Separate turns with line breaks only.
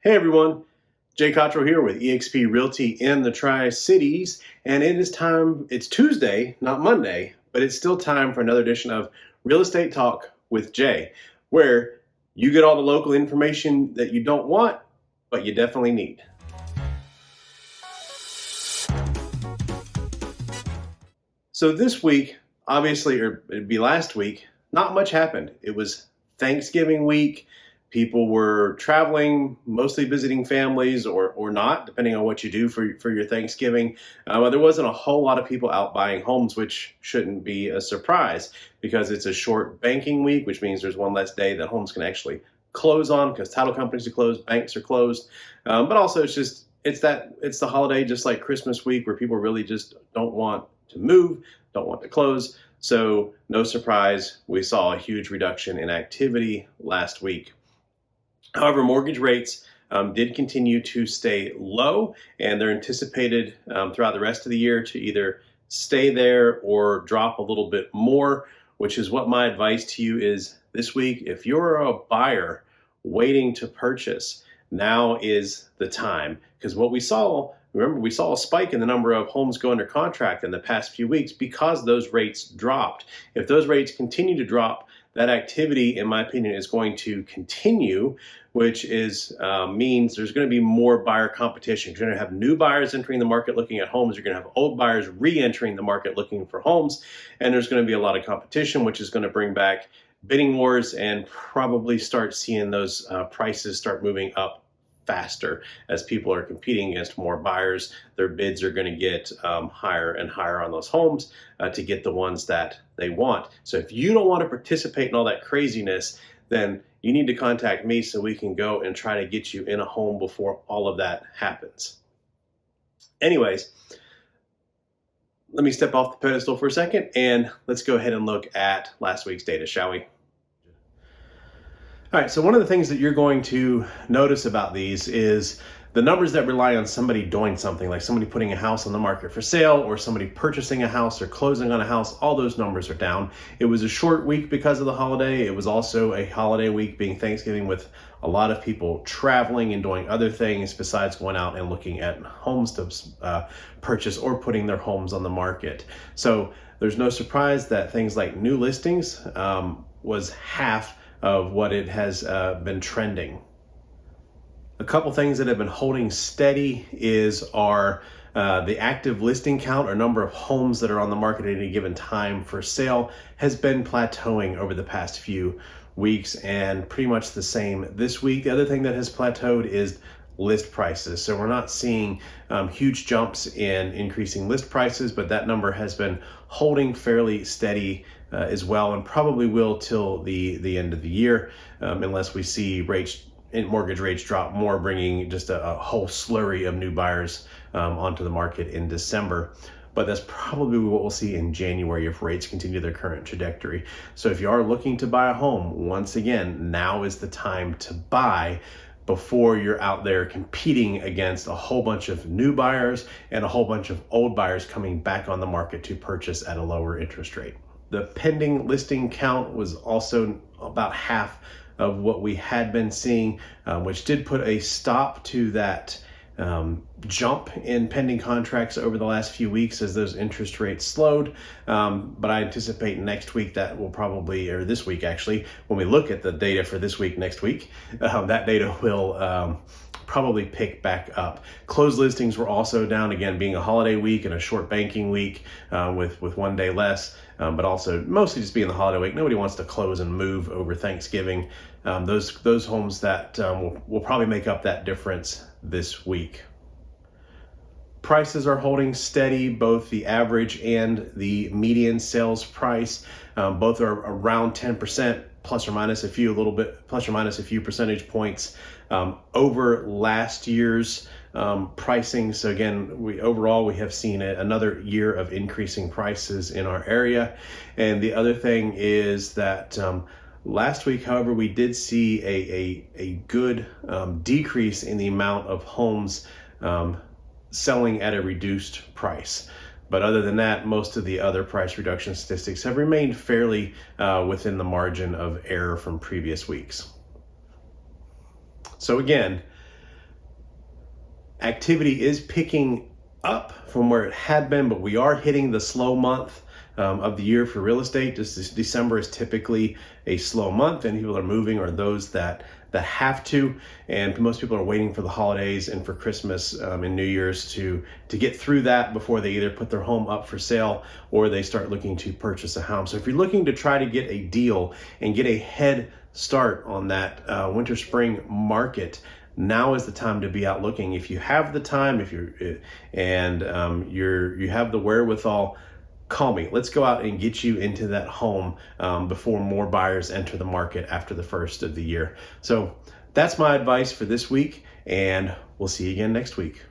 Hey everyone, Jay Cottrell here with eXp Realty in the Tri-Cities, and it is time, it's Tuesday, not Monday, but it's still time for another edition of Real Estate Talk with Jay, where you get all the local information that you don't want, but you definitely need. So this week, obviously, or it'd be last week, not much happened. It was Thanksgiving week. People were traveling, mostly visiting families or not, depending on what you do for your Thanksgiving. There wasn't a whole lot of people out buying homes, which shouldn't be a surprise because it's a short banking week, which means there's one less day that homes can actually close on because title companies are closed, banks are closed. But also it's the holiday, just like Christmas week, where people really just don't want to move, don't want to close. So no surprise, we saw a huge reduction in activity last week. However, mortgage rates did continue to stay low, and they're anticipated throughout the rest of the year to either stay there or drop a little bit more, which is what my advice to you is this week. If you're a buyer waiting to purchase, now is the time. Because what we saw, remember, we saw a spike in the number of homes go under contract in the past few weeks because those rates dropped. If those rates continue to drop, that activity, in my opinion, is going to continue, which means there's going to be more buyer competition. You're going to have new buyers entering the market looking at homes. You're going to have old buyers re-entering the market looking for homes. And there's going to be a lot of competition, which is going to bring back bidding wars and probably start seeing those prices start moving up faster as people are competing against more buyers. Their bids are going to get higher and higher on those homes to get the ones that they want. So if you don't want to participate in all that craziness, then you need to contact me so we can go and try to get you in a home before all of that happens. Anyways, let me step off the pedestal for a second and let's go ahead and look at last week's data, shall we? All right, so one of the things that you're going to notice about these is the numbers that rely on somebody doing something, like somebody putting a house on the market for sale or somebody purchasing a house or closing on a house. All those numbers are down. It was a short week because of the holiday. It was also a holiday week being Thanksgiving with a lot of people traveling and doing other things besides going out and looking at homes to purchase or putting their homes on the market. So there's no surprise that things like new listings was half of what it has been trending. A couple things that have been holding steady are the active listing count or number of homes that are on the market at any given time for sale has been plateauing over the past few weeks and pretty much the same this week. The other thing that has plateaued is list prices. So we're not seeing huge jumps in increasing list prices, but that number has been holding fairly steady as well, and probably will till the end of the year, unless we see mortgage rates drop more, bringing just a whole slurry of new buyers onto the market in December. But that's probably what we'll see in January if rates continue their current trajectory. So if you are looking to buy a home, once again, now is the time to buy before you're out there competing against a whole bunch of new buyers and a whole bunch of old buyers coming back on the market to purchase at a lower interest rate. The pending listing count was also about half of what we had been seeing, which did put a stop to that jump in pending contracts over the last few weeks as those interest rates slowed. But I anticipate next week that will probably, or this week actually, when we look at the data for this week, next week, that data will probably pick back up. Closed listings were also down, again, being a holiday week and a short banking week with one day less, but also mostly just being the holiday week. Nobody wants to close and move over Thanksgiving. Those homes that will probably make up that difference this week. Prices are holding steady, both the average and the median sales price. Both are around 10%, plus or minus a few percentage points over last year's pricing. So again, overall we have seen another year of increasing prices in our area. And the other thing is that last week, however, we did see a good decrease in the amount of homes selling at a reduced price. But other than that, most of the other price reduction statistics have remained fairly within the margin of error from previous weeks. So again, activity is picking up from where it had been, but we are hitting the slow month of the year for real estate. Just December is typically a slow month, and people are moving, or those that have to. And most people are waiting for the holidays and for Christmas and New Year's to get through that before they either put their home up for sale or they start looking to purchase a home. So if you're looking to try to get a deal and get a head start on that winter spring market, now is the time to be out looking. If you have the time, if you're you have the wherewithal, call me. Let's go out and get you into that home before more buyers enter the market after the first of the year. So that's my advice for this week, and we'll see you again next week.